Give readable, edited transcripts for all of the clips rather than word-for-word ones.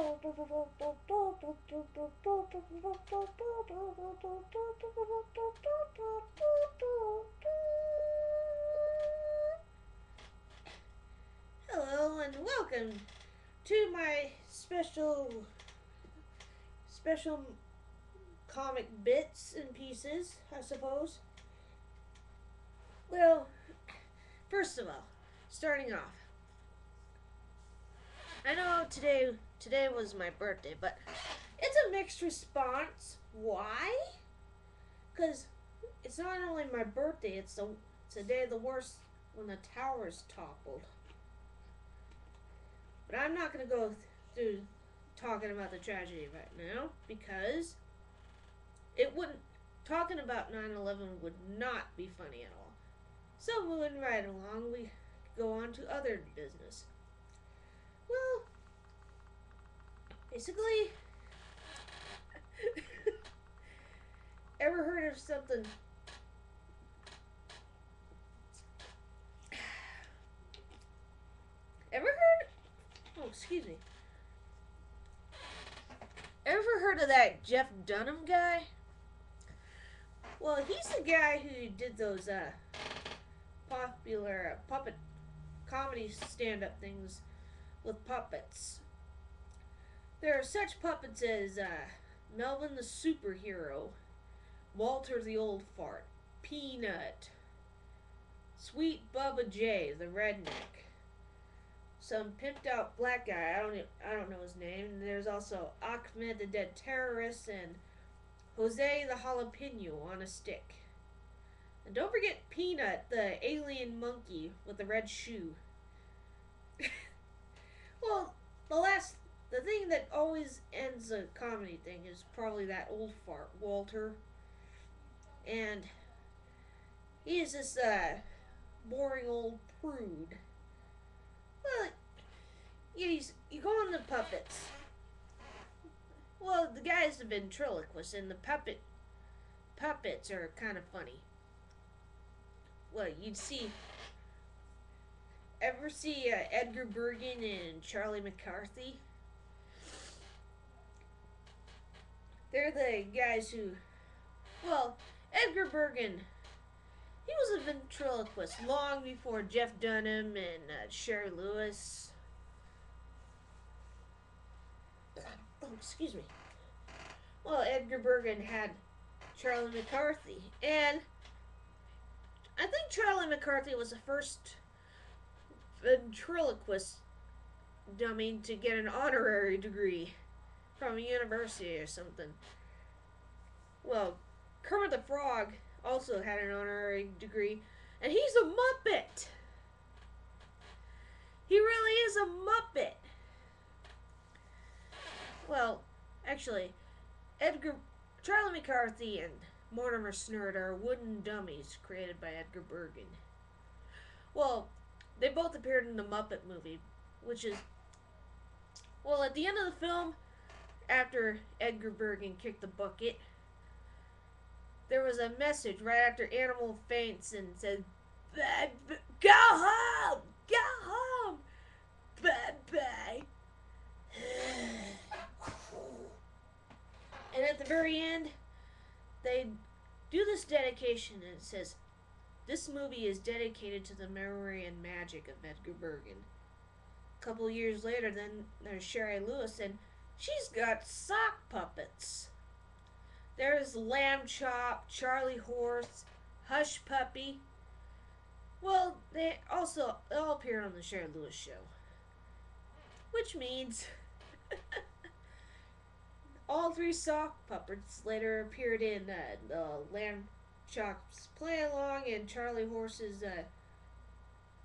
Hello and welcome to my special comic bits and pieces, I suppose. Well, first of all, starting off, I know today was my birthday, but it's a mixed response. Why? Because it's not only my birthday; it's the day of the worst when the towers toppled. But I'm not gonna go through talking about the tragedy right now because it wouldn't. Talking about 9/11 would not be funny at all. So moving right along, we go on to other business. Well, basically, ever heard of something? Ever heard? Oh, excuse me. Ever heard of that Jeff Dunham guy? Well, he's the guy who did those popular puppet comedy stand-up things with puppets. There are such puppets as Melvin the Superhero, Walter the Old Fart, Peanut, Sweet Bubba J, the redneck, some pimped out black guy, I don't know his name, and there's also Ahmed the Dead Terrorist and Jose the Jalapeno on a stick. And don't forget Peanut, the alien monkey with the red shoe. Well, the thing that always ends a comedy thing is probably that old fart, Walter. And he is this boring old prude. Well, you go on the puppets. Well, the guy's a ventriloquist, and the puppets are kind of funny. Well, you'd see. Ever see Edgar Bergen and Charlie McCarthy? They're the guys who. Well, Edgar Bergen, he was a ventriloquist long before Jeff Dunham and Sherry Lewis. Oh, excuse me. Well, Edgar Bergen had Charlie McCarthy, and I think Charlie McCarthy was the first ventriloquist dummy to get an honorary degree from a university or something. Well, Kermit the Frog also had an honorary degree, and he's a Muppet. He really is a Muppet. Well, actually, Charlie McCarthy and Mortimer Snerd are wooden dummies created by Edgar Bergen. Well, they both appeared in the Muppet movie, which is, well, at the end of the film, after Edgar Bergen kicked the bucket, there was a message right after Animal faints and said, "Go home! Go home! Bye-bye." And at the very end, they do this dedication, and it says, "This movie is dedicated to the memory and magic of Edgar Bergen." A couple years later, then there's Sherry Lewis, and she's got sock puppets. There's Lamb Chop, Charlie Horse, Hush Puppy. Well, they all appeared on the Sherry Lewis show. Which means all three sock puppets later appeared in the Lamb Chop's Play Along and Charlie Horse's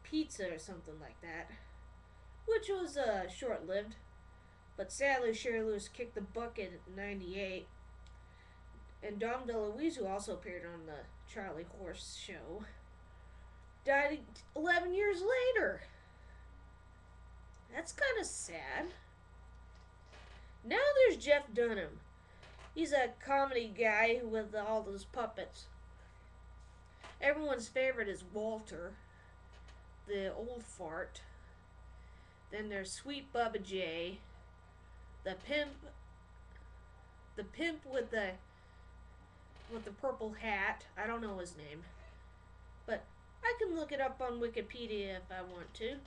Pizza or something like that. Which was short-lived. But sadly, Sherry Lewis kicked the bucket in '98. And Dom DeLuise, who also appeared on the Charlie Horse show, died 11 years later. That's kind of sad. Now there's Jeff Dunham. He's a comedy guy with all those puppets. Everyone's favorite is Walter, the old fart. Then there's Sweet Bubba J, the pimp with the purple hat. I don't know his name, but I can look it up on Wikipedia if I want to.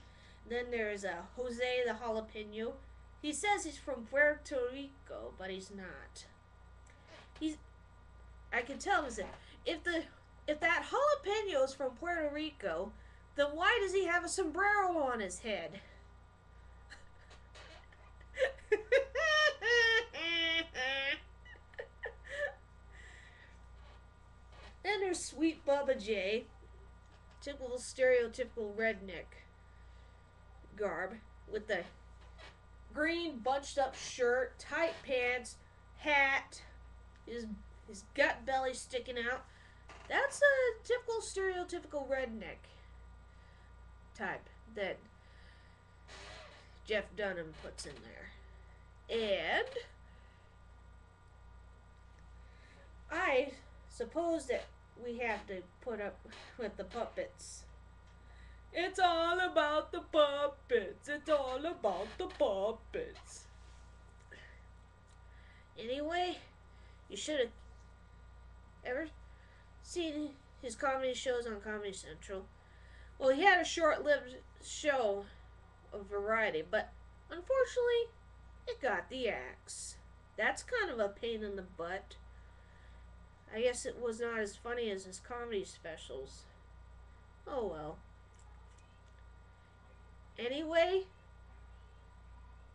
Then there's Jose the jalapeno. He says he's from Puerto Rico, but he's not. He's I can tell him that if that jalapeno is from Puerto Rico, then why does he have a sombrero on his head? Then there's Sweet Bubba J, typical stereotypical redneck garb with the green bunched up shirt, tight pants, hat, his gut belly sticking out. That's a typical stereotypical redneck type that Jeff Dunham puts in there. And I suppose that we have to put up with the puppets. It's all about the puppets. It's all about the puppets. Anyway, you should have ever seen his comedy shows on Comedy Central. Well, he had a short-lived show of variety, but unfortunately, it got the axe. That's kind of a pain in the butt. I guess it was not as funny as his comedy specials. Oh well. Anyway,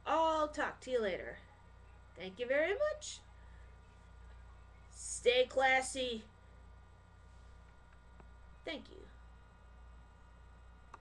I'll talk to you later. Thank you very much. Stay classy. Thank you.